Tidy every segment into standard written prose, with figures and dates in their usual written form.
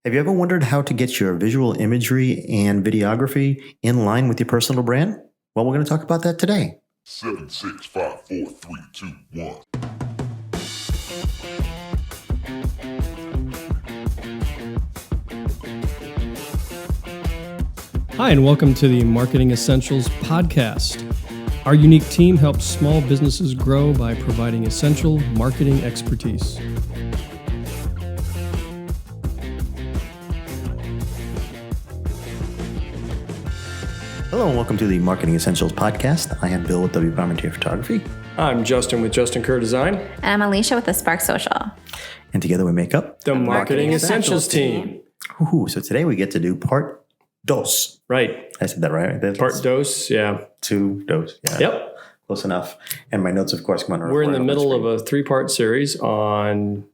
Have you ever wondered how to get your visual imagery and videography in line with your personal brand? Well, we're going to talk about that today. 7, 6, 5, 4, 3, 2, 1. Hi, and welcome to the Marketing Essentials podcast. Our unique team helps small businesses grow by providing essential marketing expertise. Hello, and welcome to the Marketing Essentials podcast. I am Bill with W. Parmentier Photography. I'm Justin with Justin Kerr Design. And I'm Alicia with the Spark Social. And together we make up The Marketing Essentials team. Ooh, so today we get to do part dos. Right. I said that right? That's Part dos, yeah. two dos. Yeah. Yep. Close enough. And my notes, of course, come on. We're in the middle of a three-part series on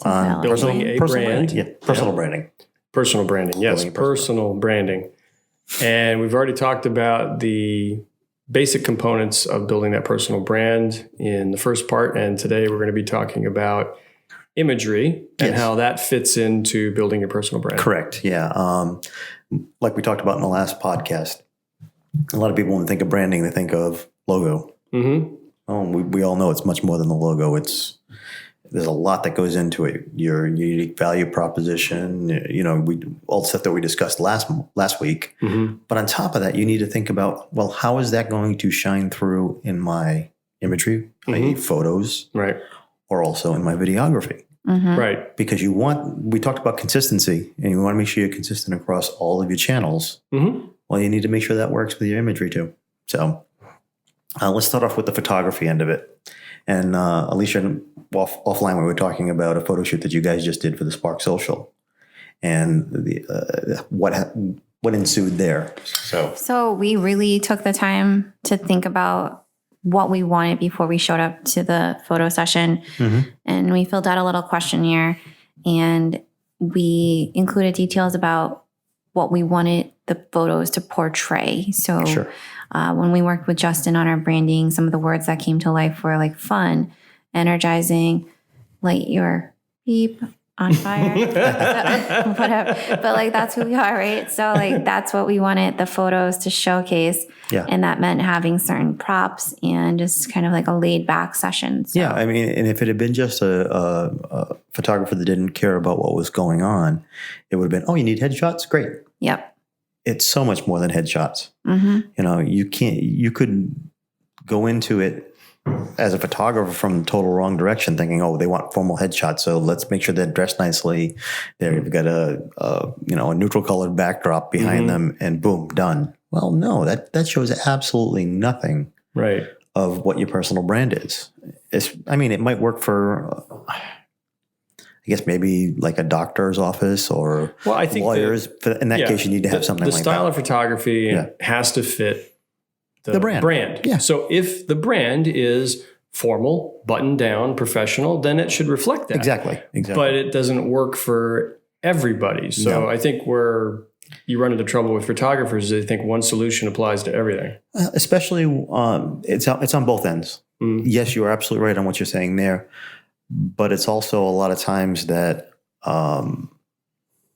building a brand. branding. Yeah, personal branding. Personal branding, yes, Building personal branding. And we've already talked about the basic components of building that personal brand in the first part. And today we're going to be talking about imagery and how that fits into building your personal brand. Correct. Yeah. Like we talked about in the last podcast, a lot of people, when they think of branding, they think of logo. Mm-hmm. Oh, we all know it's much more than the logo. There's a lot that goes into it. Your unique value proposition, all the stuff that we discussed last week. Mm-hmm. But on top of that, you need to think about, well, how is that going to shine through in my imagery, i.e. photos, Right. or also in my videography? Mm-hmm. Right. Because we talked about consistency, and you want to make sure you're consistent across all of your channels. Mm-hmm. Well, you need to make sure that works with your imagery too. So let's start off with the photography end of it. And Alicia, offline, we were talking about a photo shoot that you guys just did for the Spark Social, and what ensued there. So we really took the time to think about what we wanted before we showed up to the photo session. Mm-hmm. And we filled out a little questionnaire, and we included details about what we wanted the photos to portray. So Sure. When we worked with Justin on our branding, some of the words that came to life were like fun, energizing, light your beep, on fire, whatever. But like, that's who we are, right? So like, that's what we wanted the photos to showcase. Yeah. And that meant having certain props and just kind of like a laid back session. So. Yeah. I mean, and if it had been just a photographer that didn't care about what was going on, it would have been, oh, you need headshots? Great. Yep. It's so much more than headshots. Mm-hmm. You could go into it as a photographer from the total wrong direction, thinking, oh, they want formal headshots, so let's make sure they're dressed nicely. They've got a neutral colored backdrop behind them, and boom, done. Well, no, that shows absolutely nothing Right. of what your personal brand is. It might work for, I guess, maybe like a doctor's office or I think lawyers. In that case, you need to have something like that. The style of photography has to fit the brand. Yeah. So if the brand is formal, buttoned down, professional, then it should reflect that. Exactly. But it doesn't work for everybody. So No. I think where you run into trouble with photographers is they think one solution applies to everything. Especially, it's on both ends. Mm. Yes, you are absolutely right on what you're saying there. But it's also a lot of times that the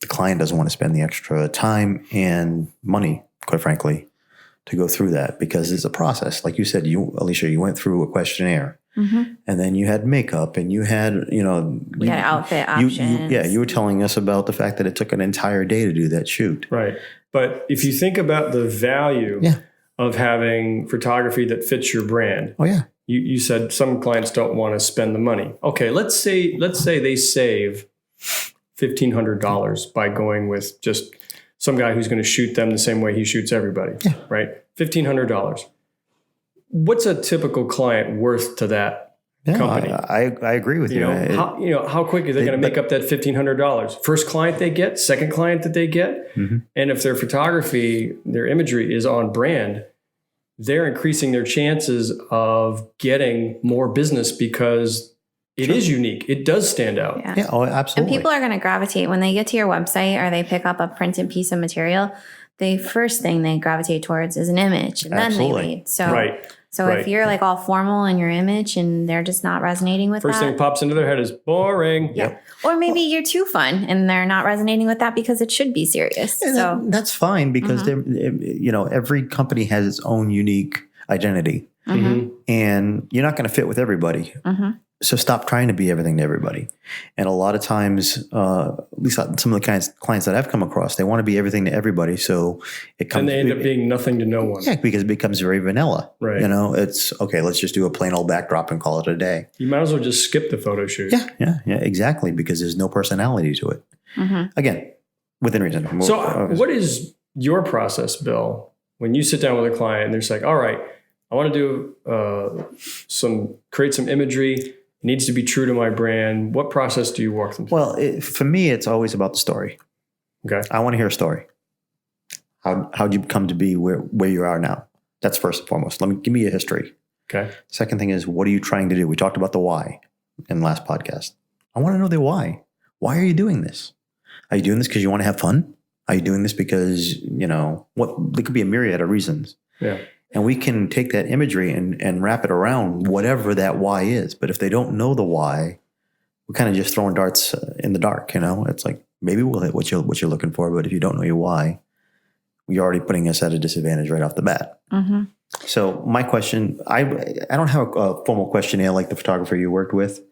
client doesn't want to spend the extra time and money, quite frankly, to go through that, because it's a process. Like you said, Alicia, you went through a questionnaire, and then you had makeup, and you had, we had outfit options. You were telling us about the fact that it took an entire day to do that shoot. Right. But if you think about the value of having photography that fits your brand. Oh, yeah. You said some clients don't want to spend the money. Okay, let's say they save $1,500 by going with just some guy who's going to shoot them the same way he shoots everybody. Yeah. Right? $1,500. What's a typical client worth to that company? I agree with you. How quick are they going to make up that $1,500? First client they get, second client that they get, and if their photography, their imagery is on brand, they're increasing their chances of getting more business because it is unique. It does stand out. Yeah, oh, absolutely. And people are going to gravitate when they get to your website or they pick up a printed piece of material. The first thing they gravitate towards is an image, and then they read. So, So Right. if you're like all formal in your image and they're just not resonating with First that. thing pops into their head is boring. Yeah. Or maybe you're too fun and they're not resonating with that because it should be serious. And So that's fine because every company has its own unique identity, and you're not going to fit with everybody. So stop trying to be everything to everybody. And a lot of times, at least some of the clients that I've come across, they want to be everything to everybody. So it comes. And they end up being nothing to no one. Yeah, because it becomes very vanilla. Right. It's okay. Let's just do a plain old backdrop and call it a day. You might as well just skip the photo shoot. Yeah, exactly. Because there's no personality to it. Again, within reason. So what is your process, Bill, when you sit down with a client and they're just like, all right, I want to do create some imagery. It needs to be true to my brand. What process do you walk them through? Well, for me, it's always about the story. Okay. I want to hear a story. How'd you come to be where you are now? That's first and foremost. Give me a history. Okay. Second thing is, what are you trying to do? We talked about the why in the last podcast. I want to know the why. Why are you doing this? Are you doing this because you want to have fun? Are you doing this because, there could be a myriad of reasons. Yeah. And we can take that imagery and wrap it around whatever that why is. But if they don't know the why, we're kind of just throwing darts in the dark. It's like, maybe we'll hit what you're looking for. But if you don't know your why, you're already putting us at a disadvantage right off the bat. So my question, I don't have a formal questionnaire like the photographer you worked with.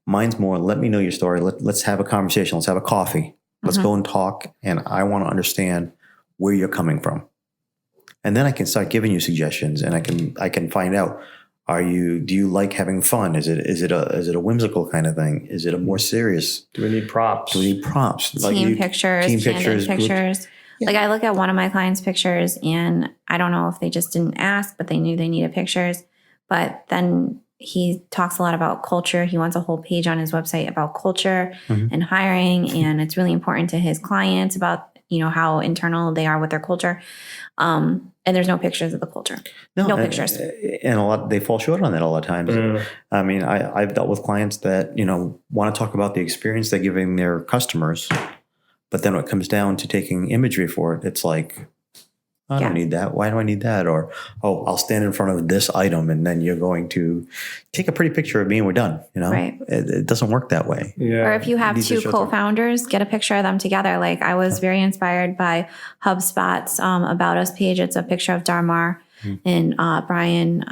Mine's more, let me know your story. Let's have a conversation. Let's have a coffee. Let's go and talk. And I want to understand where you're coming from. And then I can start giving you suggestions, and I can find out, do you like having fun? Is it a whimsical kind of thing? Is it a more serious? Do we need props? Team pictures, candid pictures. Yeah. Like I look at one of my clients' pictures and I don't know if they just didn't ask, but they knew they needed pictures. But then he talks a lot about culture. He wants a whole page on his website about culture and hiring. And it's really important to his clients about, how internal they are with their culture. And there's no pictures of the culture. No pictures. And they fall short on that a lot of times. I mean, I've dealt with clients that, want to talk about the experience they're giving their customers. But then when it comes down to taking imagery for it, it's like, I don't need that. Why do I need that? Or, I'll stand in front of this item and then you're going to take a pretty picture of me and we're done. Right. It doesn't work that way. Yeah. Or if you have two co-founders, get a picture of them together. Like I was very inspired by HubSpot's About Us page. It's a picture of Darmar and Brian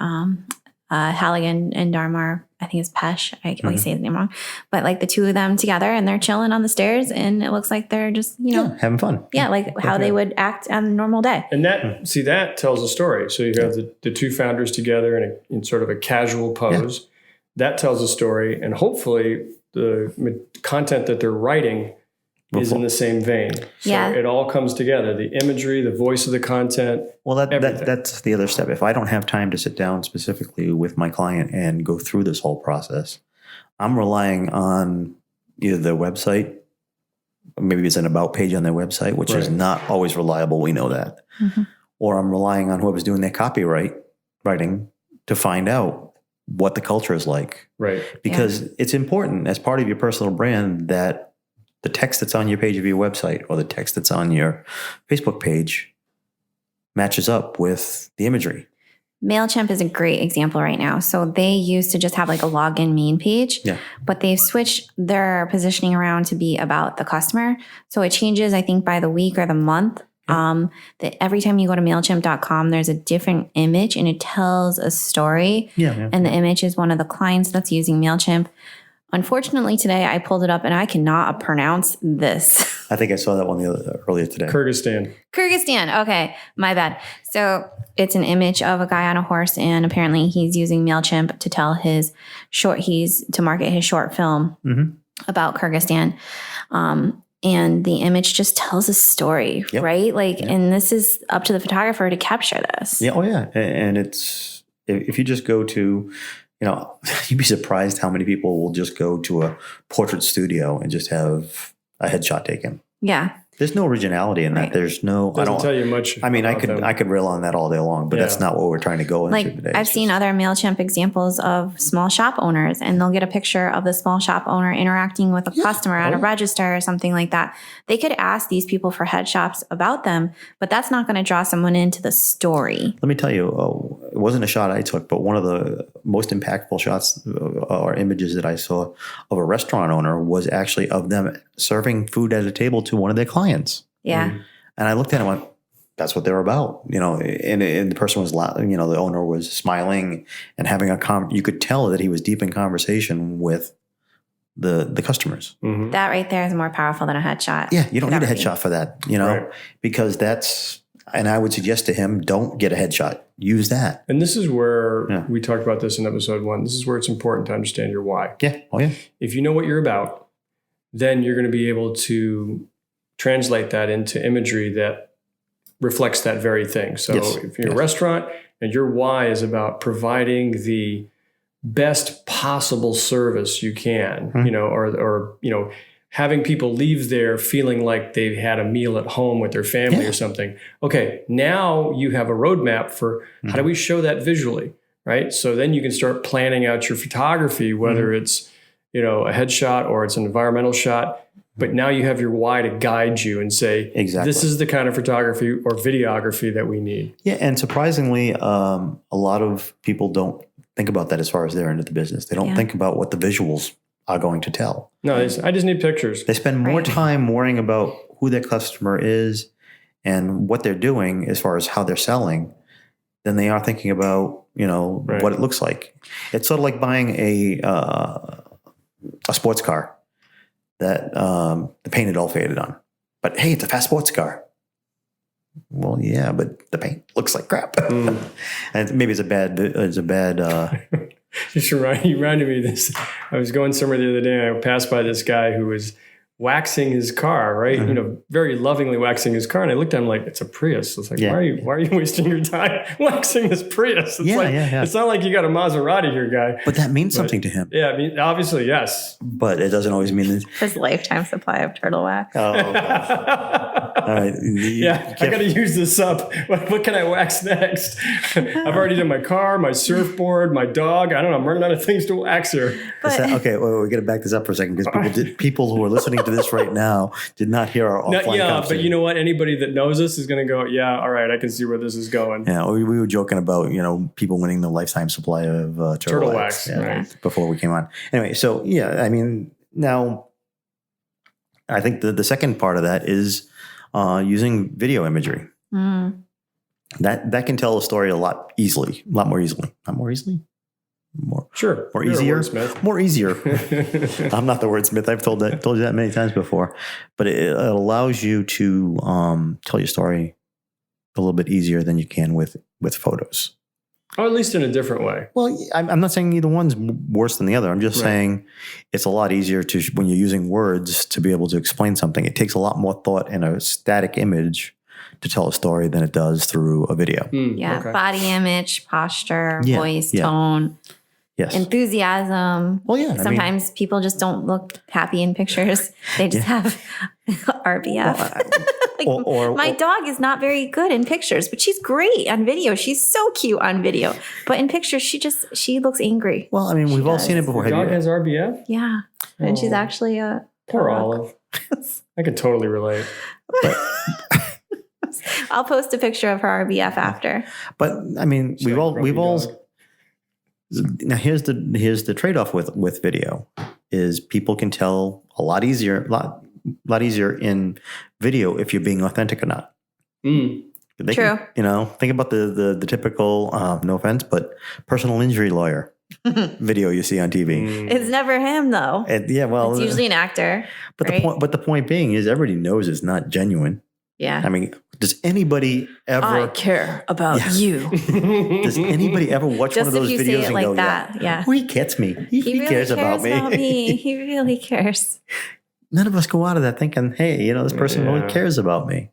Halligan and Darmar. I think it's Pesh. I always say his name wrong. But like the two of them together and they're chilling on the stairs and it looks like they're just, having fun. Yeah, like how they would act on a normal day. And that tells a story. So you have the two founders together in sort of a casual pose. Yeah. That tells a story. And hopefully the content that they're writing is in the same vein. So it all comes together. The imagery, the voice of the content. Well, that's the other step. If I don't have time to sit down specifically with my client and go through this whole process, I'm relying on either their website, maybe it's an about page on their website, which is not always reliable. We know that. Or I'm relying on whoever's doing their writing to find out what the culture is like. Right. Because it's important as part of your personal brand that the text that's on your page of your website or the text that's on your Facebook page matches up with the imagery. MailChimp is a great example right now. So they used to just have like a login main page, but they've switched their positioning around to be about the customer. So it changes, I think, by the week or the month. That every time you go to MailChimp.com, there's a different image and it tells a story. And the image is one of the clients that's using MailChimp. Unfortunately, today I pulled it up and I cannot pronounce this. I think I saw that one earlier today. Kyrgyzstan. Okay, my bad. So it's an image of a guy on a horse, and apparently he's using MailChimp to tell to market his short film about Kyrgyzstan. And the image just tells a story, right? And this is up to the photographer to capture this. Yeah. Oh, yeah. And it's if you just go to. You'd be surprised how many people will just go to a portrait studio and just have a headshot taken. Yeah. There's no originality in that. There's no. Doesn't tell you much. I mean, I could rail on that all day long, but that's not what we're trying to go into today. I've seen other MailChimp examples of small shop owners, and they'll get a picture of the small shop owner interacting with a customer at a register or something like that. They could ask these people for headshots about them, but that's not going to draw someone into the story. Let me tell you, wasn't a shot I took, but one of the most impactful shots or images that I saw of a restaurant owner was actually of them serving food at a table to one of their clients. Yeah. And I looked at it and went, that's what they're about, and the person was, the owner was smiling and having you could tell that he was deep in conversation with the customers. Mm-hmm. That right there is more powerful than a headshot. Yeah. You don't need a photography. headshot for that, Right. because and I would suggest to him, don't get a headshot. Use that. And this is where we talked about this in episode 1. This is where it's important to understand your why. Yeah. Oh yeah. If you know what you're about, then you're going to be able to translate that into imagery that reflects that very thing. So Yes. if you're a restaurant and your why is about providing the best possible service you can, or having people leave there feeling like they've had a meal at home with their family or something. Okay, now you have a roadmap for how do we show that visually, right? So then you can start planning out your photography, whether it's, a headshot or it's an environmental shot. But now you have your why to guide you and say, Exactly. this is the kind of photography or videography that we need. Yeah. And surprisingly, a lot of people don't think about that as far as they're into the business. They don't think about what the visuals are going to tell. No, I just need pictures. They spend more Right. time worrying about who their customer is and what they're doing as far as how they're selling than they are thinking about, what it looks like. It's sort of like buying a sports car that the paint had all faded on. But hey, it's a fast sports car. Well, yeah, but the paint looks like crap. And maybe it's a bad Just reminded me of this. I was going somewhere the other day and I passed by this guy who was waxing his car, right? Very lovingly waxing his car. And I looked at him like, it's a Prius. It's like, why are you wasting your time waxing this Prius? It's It's not like you got a Maserati here, guy. But that means something to him. Yeah, I mean, obviously, yes. But it doesn't always mean that. His lifetime supply of turtle wax. Oh, gosh. All right. I got to use this up. What can I wax next? I've already done my car, my surfboard, my dog. I don't know. I'm running out of things to wax here. Okay, we got to back this up for a second because people who are listening to this right now did not hear our offline conversation. But you know what? Anybody that knows us is going to go, yeah, all right, I can see where this is going. Yeah, we were joking about, people winning the lifetime supply of turtle wax before we came on. Anyway, so yeah, I mean, now I think the second part of that is using video imagery. Mm. That can tell a story a lot more easily. Not more easily? More You're easier. a wordsmith. More easier. I'm not the wordsmith. I've told you that many times before. But it allows you to tell your story a little bit easier than you can with photos. Or at least in a different way. Well, I'm not saying either one's worse than the other. I'm just saying it's a lot easier when you're using words to be able to explain something. It takes a lot more thought in a static image to tell a story than it does through a video. Okay. Body image, posture, voice, yeah. tone. Yes. Enthusiasm. Well, yeah. Sometimes people just don't look happy in pictures. They just have RBF. My dog is not very good in pictures, but she's great on video. She's so cute on video. But in pictures, she looks angry. Well, I mean, we've all seen it before. Your dog has RBF? Yeah. And she's actually a poor Olive. I can totally relate. I'll post a picture of her RBF after. But I mean, we've all. Now here's the trade-off with video is people can tell a lot easier in video if you're being authentic or not. True. Think about the typical no offense, but personal injury lawyer video you see on TV. It's never him though. It's usually an actor. But right? the point being is everybody knows it's not genuine. Yeah. I mean, does anybody ever? I care about you. Does anybody ever watch one of those if you videos say it and like go, that, yeah. He gets me. He really cares about me. He really cares. None of us go out of that thinking, hey, this person really cares about me.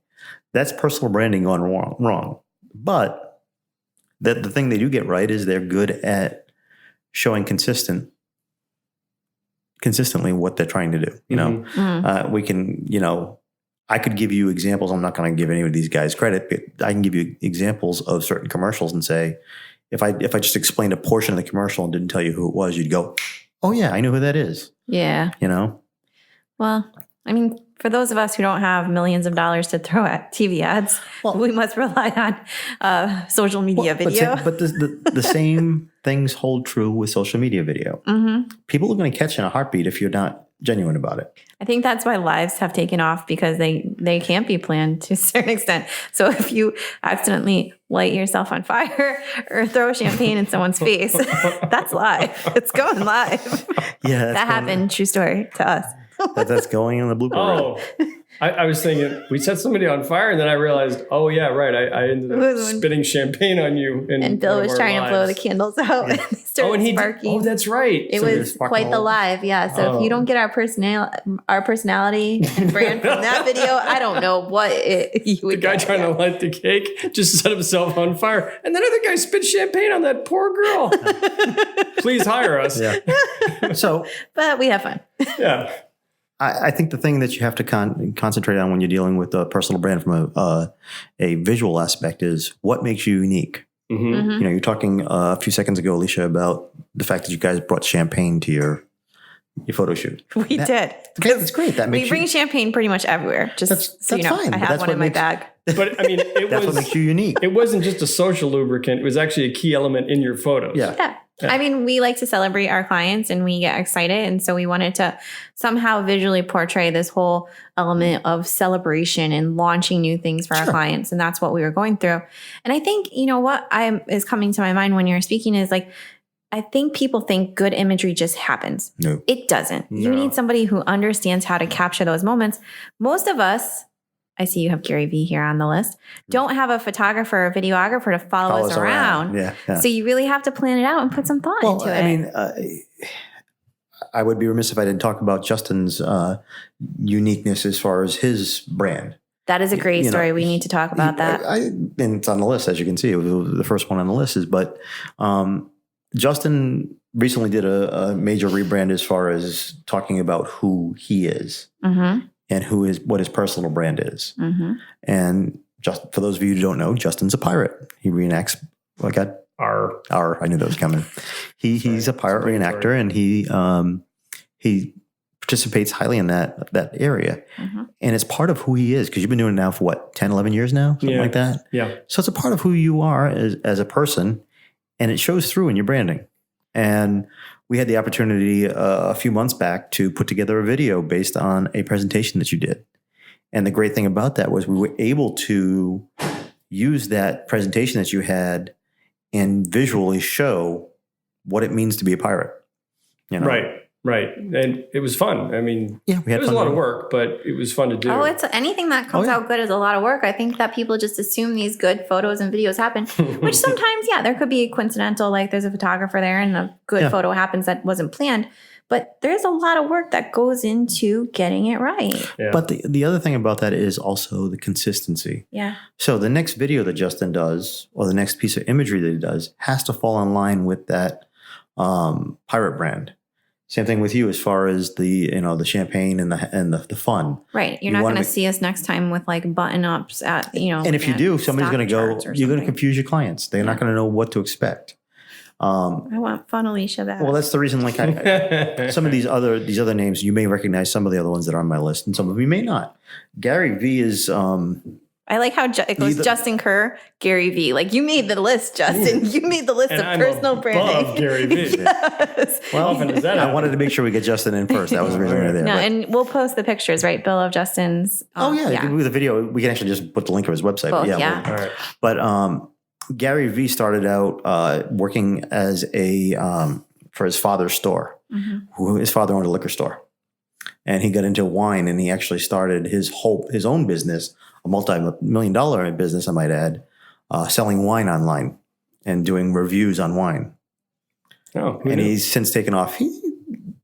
That's personal branding gone wrong. But the thing they do get right is they're good at showing consistently what they're trying to do. We can, I could give you examples. I'm not going to give any of these guys credit, but I can give you examples of certain commercials and say, if I just explained a portion of the commercial and didn't tell you who it was, you'd go, oh yeah, I know who that is. Yeah. You know? Well, I mean, for those of us who don't have millions of dollars to throw at TV ads, we must rely on social media video. But the same things hold true with social media video. People are going to catch in a heartbeat if you're not genuine about it. I think that's why lives have taken off, because they can't be planned to a certain extent. So if you accidentally light yourself on fire or throw champagne in someone's face, that's live. It's going live. Yeah, that happened. True story to us. That's going in the blooper reel. I was thinking we set somebody on fire, and then I realized, oh yeah, right. I ended up spitting champagne on you. And Bill was trying to blow the candles out. Yeah. And they started sparking. Oh, that's right. It was quite the live. Yeah. So if you don't get our personality and brand from that video, I don't know what you would. The guy trying to light the cake just set himself on fire, and then other guy spit champagne on that poor girl. Please hire us. Yeah. But we have fun. Yeah. I think the thing that you have to concentrate on when you're dealing with a personal brand from a visual aspect is what makes you unique. You're talking a few seconds ago, Alicia, about the fact that you guys brought champagne to your photo shoot. We did. That's great. That makes we bring champagne pretty much everywhere. Just so you know, fine. I have one in my bag. But I mean, that's what makes you unique. It wasn't just a social lubricant. It was actually a key element in your photos. Yeah. I mean, we like to celebrate our clients and we get excited. And so we wanted to somehow visually portray this whole element of celebration and launching new things for our clients. And that's what we were going through. And I think, what is coming to my mind when you're speaking is like, I think people think good imagery just happens. No. It doesn't. No. You need somebody who understands how to capture those moments. Most of us, I see you have Gary Vee here on the list, don't have a photographer or videographer to follow us around. Yeah. So you really have to plan it out and put some thought into it. I mean, I would be remiss if I didn't talk about Justin's uniqueness as far as his brand. That is a great story. We need to talk about that. And it's on the list, as you can see. It was the first one on the list. But Justin recently did a major rebrand as far as talking about who he is. And what his personal brand is. And just for those of you who don't know, Justin's a pirate. He reenacts I knew that was coming. He's a pirate reenactor, and he participates highly in that area. And it's part of who he is, because you've been doing it now for what, 10, 11 years now? Something like that? Yeah. So it's a part of who you are as a person, and it shows through in your branding. And we had the opportunity a few months back to put together a video based on a presentation that you did. And the great thing about that was we were able to use that presentation that you had and visually show what it means to be a pirate. Right. And it was fun. I mean, we had it was fun a lot of work, but it was fun to do. Oh, it's anything that comes out good is a lot of work. I think that people just assume these good photos and videos happen, which sometimes, there could be coincidental, like there's a photographer there and a good photo happens that wasn't planned. But there's a lot of work that goes into getting it right. Yeah. But the other thing about that is also the consistency. Yeah. So the next video that Justin does, or the next piece of imagery that he does, has to fall in line with that pirate brand. Same thing with you as far as the champagne and the fun. Right. You're not going to see us next time with like button ups at, And if you do, somebody's going to go, you're going to confuse your clients. They're not going to know what to expect. I want fun Alicia back. Well, that's the reason, like some of these other names, you may recognize some of the other ones that are on my list, and some of you may not. Gary Vee is I like how it goes Justin Kerr, Gary Vee. Like, you made the list, Justin. You made the list of personal branding. Above Gary Vee. Yes. Well, often does that I wanted to make sure we get Justin in first. That was the reason we were there. No, and we'll post the pictures, right, Bill, of Justin's. With the video, we can actually just put the link of his website. Both, All right. But Gary Vee started out working as for his father's store. His father owned a liquor store, and he got into wine, and he actually started his own business, a multi-million-dollar business, I might add, selling wine online and doing reviews on wine. Oh, and he's since taken off.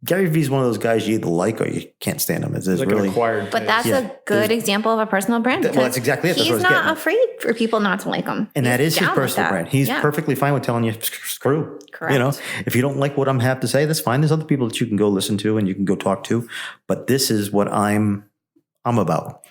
Gary Vee's one of those guys you either like or you can't stand him. It's like really acquired. But that's a good example of a personal brand. Well, that's exactly it. That's He's not afraid for people not to like him. And that is his personal brand. He's perfectly fine with telling you, screw. Correct. If you don't like what I'm have to say, that's fine. There's other people that you can go listen to and you can go talk to. But this is what I'm about.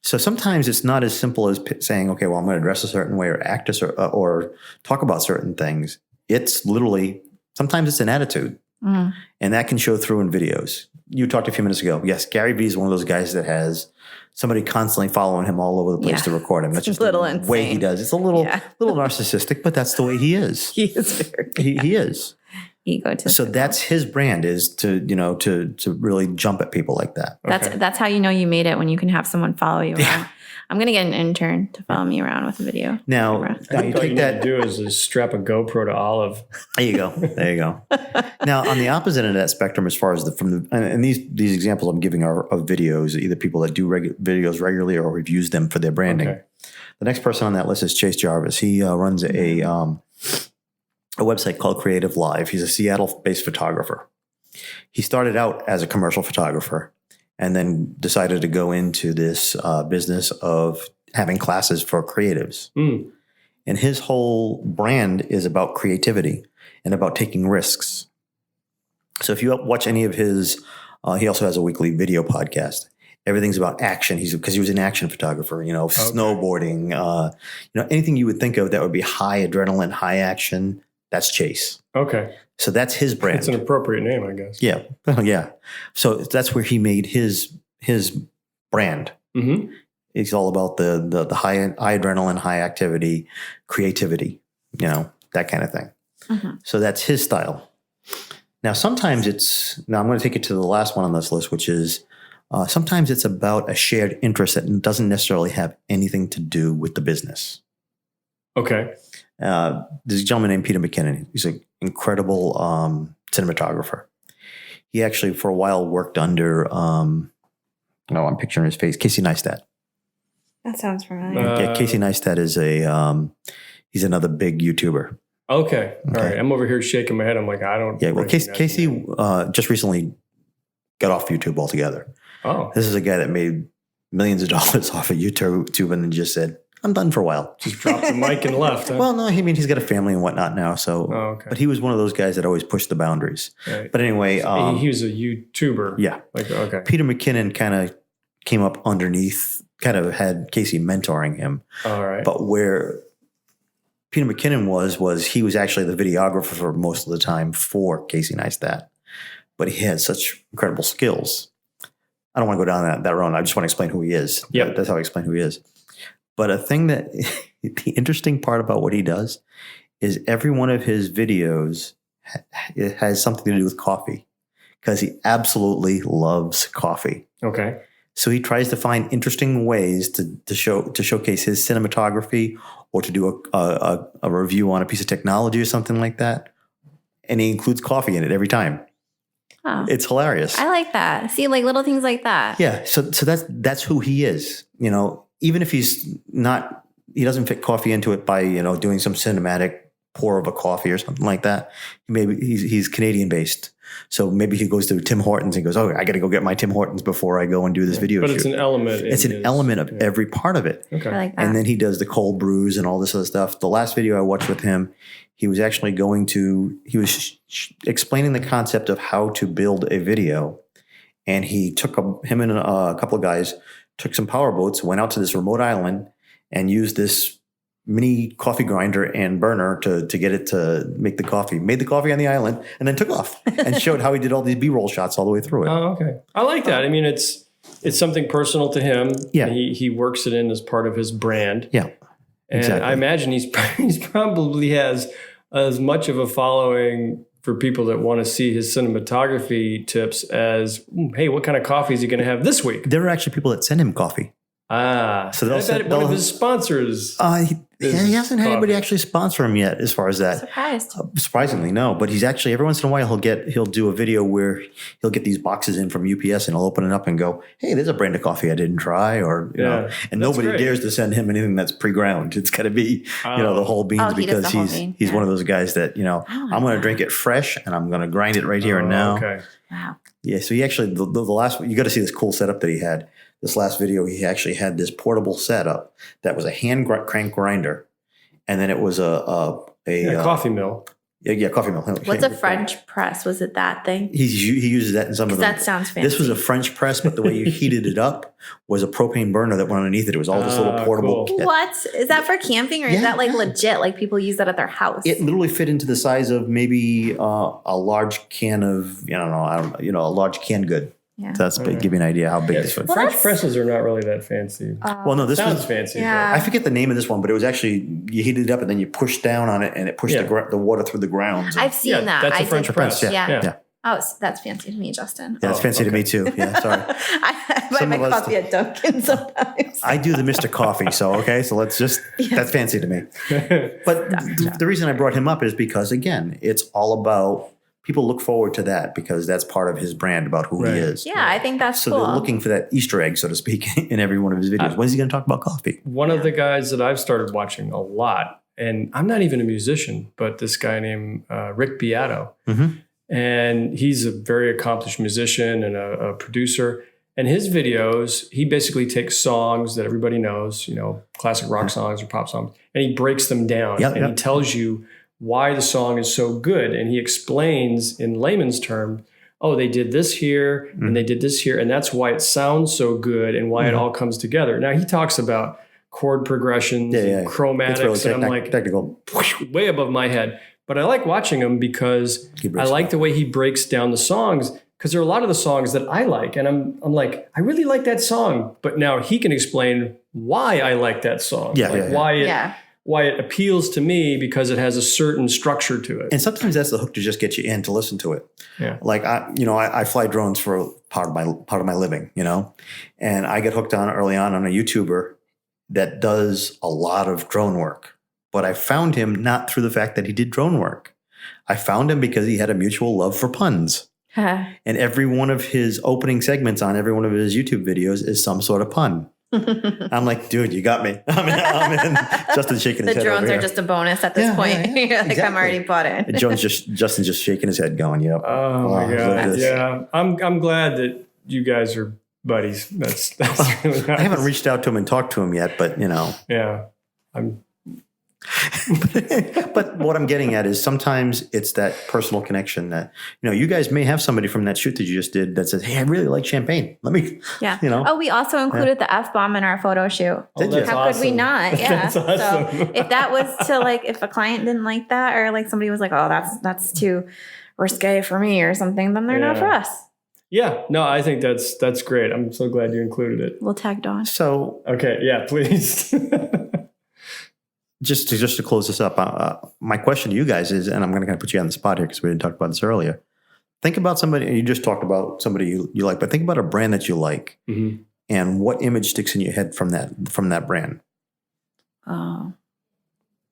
So sometimes it's not as simple as saying, okay, well, I'm going to dress a certain way or act or talk about certain things. It's literally, sometimes it's an attitude. And that can show through in videos. you talked a few minutes ago. Yes, Gary Vee is one of those guys that has somebody constantly following him all over the place to record him. That's just little the way he does. It's a little narcissistic, but that's the way he is. He is very. He is. Egotistical. So that's his brand, is to really jump at people like that. That's how you know you made it, when you can have someone follow you around. I'm gonna get an intern to follow me around with a video. Now I think all you need to do is strap a GoPro to Olive. There you go. Now, on the opposite end of that spectrum, as far as these examples I'm giving are of videos, either people that do videos regularly or have used them for their branding. Okay. The next person on that list is Chase Jarvis. He runs a website called Creative Live. He's a Seattle-based photographer. He started out as a commercial photographer and then decided to go into this business of having classes for creatives. Mm. And his whole brand is about creativity and about taking risks. So if you watch any of his, he also has a weekly video podcast. Everything's about action. Because he was an action photographer, snowboarding, anything you would think of that would be high adrenaline, high action. That's Chase. Okay. So that's his brand. It's an appropriate name, I guess. Yeah. Yeah. So that's where he made his brand. Mm-hmm. It's all about the high adrenaline, high activity, creativity, that kind of thing. Mm-hmm. So that's his style. Now, sometimes I'm going to take it to the last one on this list, which is sometimes it's about a shared interest that doesn't necessarily have anything to do with the business. Okay. There's a gentleman named Peter McKinnon. He's an incredible cinematographer. He actually, for a while, worked under, I'm picturing his face, Casey Neistat. That sounds familiar. Yeah, Casey Neistat is he's another big YouTuber. Okay. All right. I'm over here shaking my head. I'm like, I don't. Yeah. Well, Casey just recently got off YouTube altogether. Oh. This is a guy that made millions of dollars off of YouTube and then just said, I'm done for a while. Just dropped the mic and left. Huh? Well, no, he's got a family and whatnot now. So, but he was one of those guys that always pushed the boundaries. Right. But anyway, he was a YouTuber. Yeah. Okay. Peter McKinnon kind of came up underneath, kind of had Casey mentoring him. All right. But where Peter McKinnon was he was actually the videographer for most of the time for Casey Neistat. But he had such incredible skills. I don't want to go down that road. I just want to explain who he is. Yeah. That's how I explain who he is. But a thing that the interesting part about what he does is every one of his videos it has something to do with coffee, because he absolutely loves coffee. Okay. So he tries to find interesting ways to showcase his cinematography or to do a review on a piece of technology or something like that. And he includes coffee in it every time. Oh, it's hilarious. I like that. See, like little things like that. Yeah. So that's who he is, even if he doesn't fit coffee into it by, doing some cinematic pour of a coffee or something like that. Maybe he's Canadian based. So maybe he goes to Tim Hortons and goes, I got to go get my Tim Hortons before I go and do this video shoot. But it's an element. It's an element of every part of it. Okay. I like that. And then he does the cold brews and all this other stuff. The last video I watched with him, he was actually explaining the concept of how to build a video. And he took him and a couple of guys took some power boats, went out to this remote island and used this mini coffee grinder and burner to get it to make the coffee, made the coffee on the island, and then took off and showed how he did all these B-roll shots all the way through it. Oh, okay. I like that. I mean, it's something personal to him. Yeah. He works it in as part of his brand. Yeah. And exactly. I imagine he's probably has as much of a following for people that want to see his cinematography tips as, hey, what kind of coffee is he going to have this week? There are actually people that send him coffee. So one of his sponsors. He hasn't had anybody actually sponsor him yet, as far as that. Surprised. Surprisingly, no. But he's actually, every once in a while, he'll do a video where he'll get these boxes in from UPS and he'll open it up and go, hey, there's a brand of coffee I didn't try, or and nobody dares to send him anything that's pre-ground. It's got to be the whole beans, because he's one of those guys that I'm going to drink it fresh and I'm going to grind it right here and now. Okay. Wow. Yeah. So he actually the last, you got to see this cool setup that he had. This last video, he actually had this portable setup that was a hand crank grinder, and then it was a coffee mill. Yeah, coffee mill. What's a French press? Was it that thing? He uses that in some of them. That sounds fancy. This was a French press, but the way you heated it up was a propane burner that went underneath it. It was all this little portable kit. What? Is that for camping, or is that like legit? Like people use that at their house? It literally fit into the size of maybe a large can of, a large canned good. Yeah. So that's give you an idea how big Yeah, this was. French presses are not really that fancy. Well, no, this Sounds was fancy. Yeah. I forget the name of this one, but it was actually you heated it up and then you pushed down on it and it pushed the water through the grounds. I've seen Yeah, that. that's I a French did- press. Yeah. Oh, that's fancy to me, Justin. Yeah, it's fancy to me too. Yeah, sorry. I buy Some my of us coffee at Dunkin' sometimes. I do the Mr. Coffee, so let's just that's fancy to me. But the reason I brought him up is because again, it's all about people look forward to that because that's part of his brand about who he is. Yeah, I think that's So cool. they're looking for that Easter egg, so to speak, in every one of his videos. When's he going to talk about coffee? One of the guys that I've started watching a lot, and I'm not even a musician, but this guy named Rick Beato. Mm-hmm. And he's a very accomplished musician and a producer. And his videos, he basically takes songs that everybody knows, classic rock songs or pop songs, and he breaks them down. He tells you why the song is so good. And he explains in layman's terms, oh, they did this here and they did this here. And that's why it sounds so good and why it all comes together. Now, he talks about chord progressions and chromatics. It's really and I'm like, technical. way above my head. But I like watching him because I like the way he breaks down the songs because there are a lot of the songs that I like. And I'm like, I really like that song. But now he can explain why I like that song. Why it appeals to me because it has a certain structure to it. And sometimes that's the hook to just get you in to listen to it. Yeah. Like I fly drones for part of my living, and I get hooked on early on a YouTuber that does a lot of drone work. But I found him not through the fact that he did drone work. I found him because he had a mutual love for puns. And every one of his opening segments on every one of his YouTube videos is some sort of pun. I'm like, dude, you got me. I'm in. Justin's shaking his head. The drones over are here. just a bonus at this point. Yeah, like I'm already bought in. And Justin's just shaking his head, going, "Yep." Oh my God! Yeah, I'm glad that you guys are buddies. That's really nice. I haven't reached out to him and talked to him yet, but Yeah, I'm. But what I'm getting at is sometimes it's that personal connection that, you guys may have somebody from that shoot that you just did that says, hey, I really like champagne. Let me, Oh, we also included the F-bomb in our photo shoot. Did How could we not? Yeah. That's awesome. So if that was to if a client didn't like that or somebody was like, oh, that's too risque for me or something, then they're not for us. Yeah, no, I think that's great. I'm so glad you included it. We'll tag Dawn. So, okay, yeah, please. just to close this up, my question to you guys is, and I'm going to kind of put you on the spot here because we didn't talk about this earlier. Think about somebody, and you just talked about somebody you like, but think about a brand that you like, and what image sticks in your head from that brand. Oh,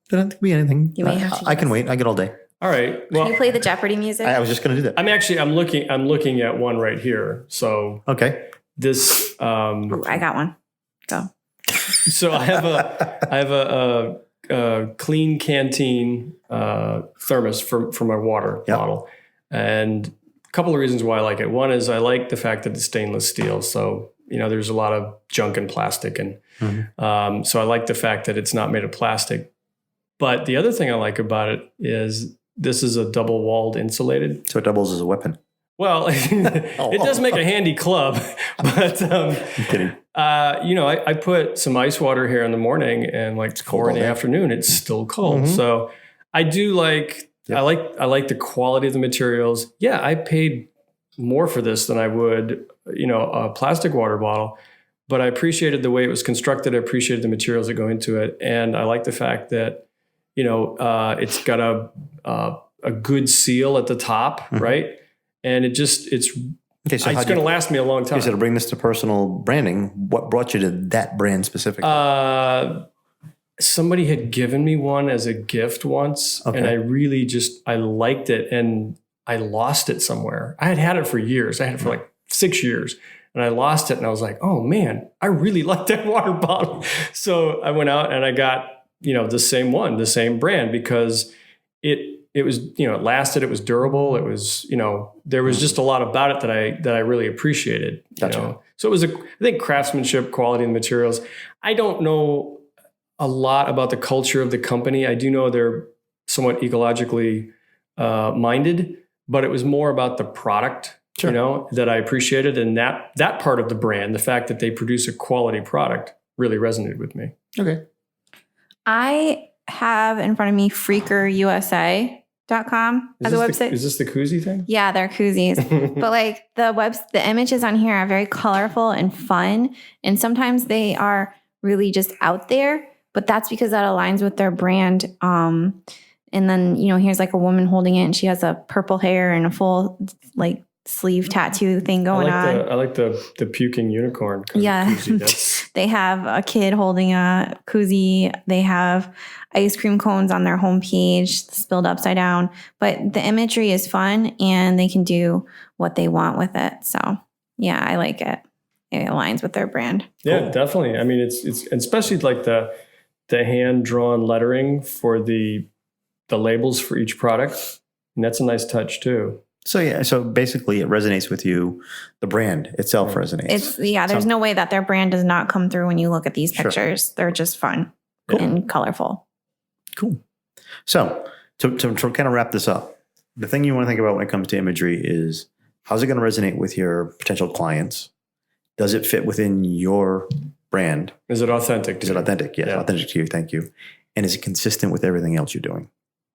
Doesn't have to be anything. You may have to I can wait. I get all day. All right. Well, can you play the Jeopardy music? I was just going to do that. I'm looking at one right here. So Okay. this. I got one. Go. So I have a clean canteen thermos for my water bottle, and a couple of reasons why I like it. One is I like the fact that it's stainless steel, so there's a lot of junk in plastic, and so I like the fact that it's not made of plastic. But the other thing I like about it is this is a double-walled insulated. So it doubles as a weapon. Well, it does make a handy club, but I'm kidding. I put some ice water here in the morning, and like 4 in the afternoon, it's still cold. So I do like I like the quality of the materials. Yeah, I paid more for this than I would a plastic water bottle, but I appreciated the way it was constructed. I appreciated the materials that go into it, and I like the fact that it's got a good seal at the top, right? And it's Okay, so it's going to last me a long time. So to bring this to personal branding, what brought you to that brand specifically? Somebody had given me one as a gift once, and I really I liked it, and I lost it somewhere. I had it for years. I had it for like 6 years, and I lost it, and I was like, oh man, I really like that water bottle. So I went out and I got, the same one, the same brand, because it was, it lasted, it was durable. It was, there was just a lot about it that I really appreciated. Gotcha. So it was I think craftsmanship, quality, and materials. I don't know a lot about the culture of the company. I do know they're somewhat ecologically minded, but it was more about the product, that I appreciated. And that part of the brand, the fact that they produce a quality product, really resonated with me. Okay. I have in front of me Freaker USA. koozies.com as a website. Is this the koozie thing? Yeah, they're koozies. But like the images on here are very colorful and fun. And sometimes they are really just out there, but that's because that aligns with their brand. And then, here's like a woman holding it and she has a purple hair and a full like sleeve tattoo thing going on. I like the puking unicorn. Yeah. Koozie. They have a kid holding a koozie. They have ice cream cones on their homepage spilled upside down. But the imagery is fun and they can do what they want with it. So yeah, I like it. It aligns with their brand. Yeah, Cool. definitely. I mean, it's especially like the hand-drawn lettering for the labels for each product. And that's a nice touch too. So basically it resonates with you. The brand itself resonates. There's no way that their brand does not come through when you look at these pictures. They're just fun and colorful. Cool. So to kind of wrap this up, the thing you want to think about when it comes to imagery is how's it going to resonate with your potential clients? Does it fit within your brand? Is it authentic? Is it authentic? Yes, authentic to you. Thank you. And is it consistent with everything else you're doing?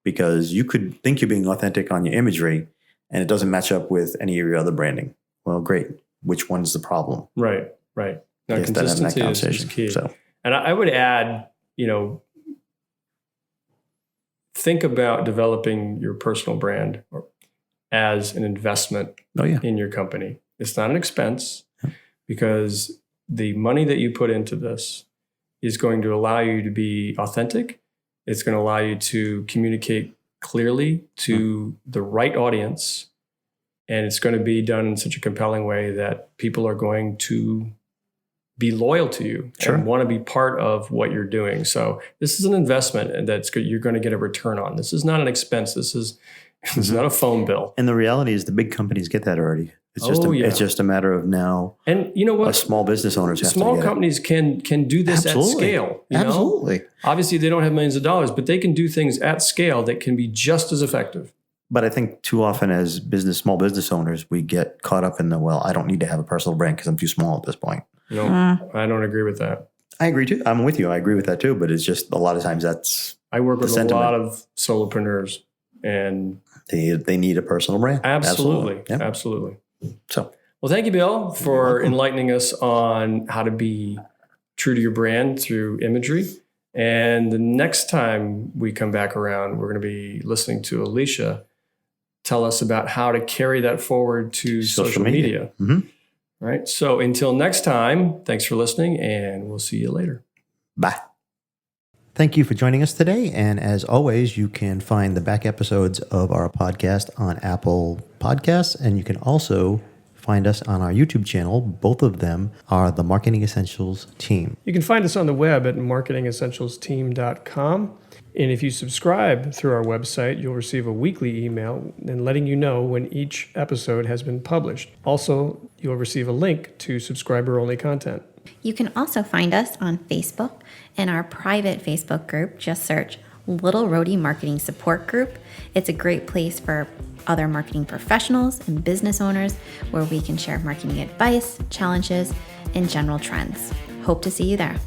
Because you could think you're being authentic on your imagery and it doesn't match up with any of your other branding. Well, great. Which one's the problem? Right. Now, Yes, consistency is key. So. And I would add, think about developing your personal brand as an investment in your company. It's not an expense because the money that you put into this is going to allow you to be authentic. It's going to allow you to communicate clearly to the right audience. And it's going to be done in such a compelling way that people are going to be loyal to you and want to be part of what you're doing. So this is an investment and that's good. You're going to get a return on. This is not an expense. This is not a phone bill. And the reality is the big companies get that already. It's just a matter of now. And you know what? Small business owners have small to companies can do this at scale. Absolutely. Obviously, they don't have millions of dollars, but they can do things at scale that can be just as effective. But I think too often as small business owners, we get caught up in I don't need to have a personal brand because I'm too small at this point. No, I don't agree with that. I agree too. I'm with you. I agree with that too. But it's just a lot of times I work with a lot of solopreneurs and they need a personal brand. Absolutely. Yep. Absolutely. So, well, thank you, Bill, for enlightening us on how to be true to your brand through imagery. And the next time we come back around, we're going to be listening to Alicia tell us about how to carry that forward to social media. Mm-hmm. Right. So until next time, thanks for listening and we'll see you later. Bye. Thank you for joining us today. And as always, you can find the back episodes of our podcast on Apple Podcasts. And you can also find us on our YouTube channel. Both of them are the Marketing Essentials team. You can find us on the web at marketingessentialsteam.com. And if you subscribe through our website, you'll receive a weekly email and letting you know when each episode has been published. Also, you'll receive a link to subscriber-only content. You can also find us on Facebook and our private Facebook group. Just search Little Roadie Marketing Support Group. It's a great place for other marketing professionals and business owners where we can share marketing advice, challenges, and general trends. Hope to see you there.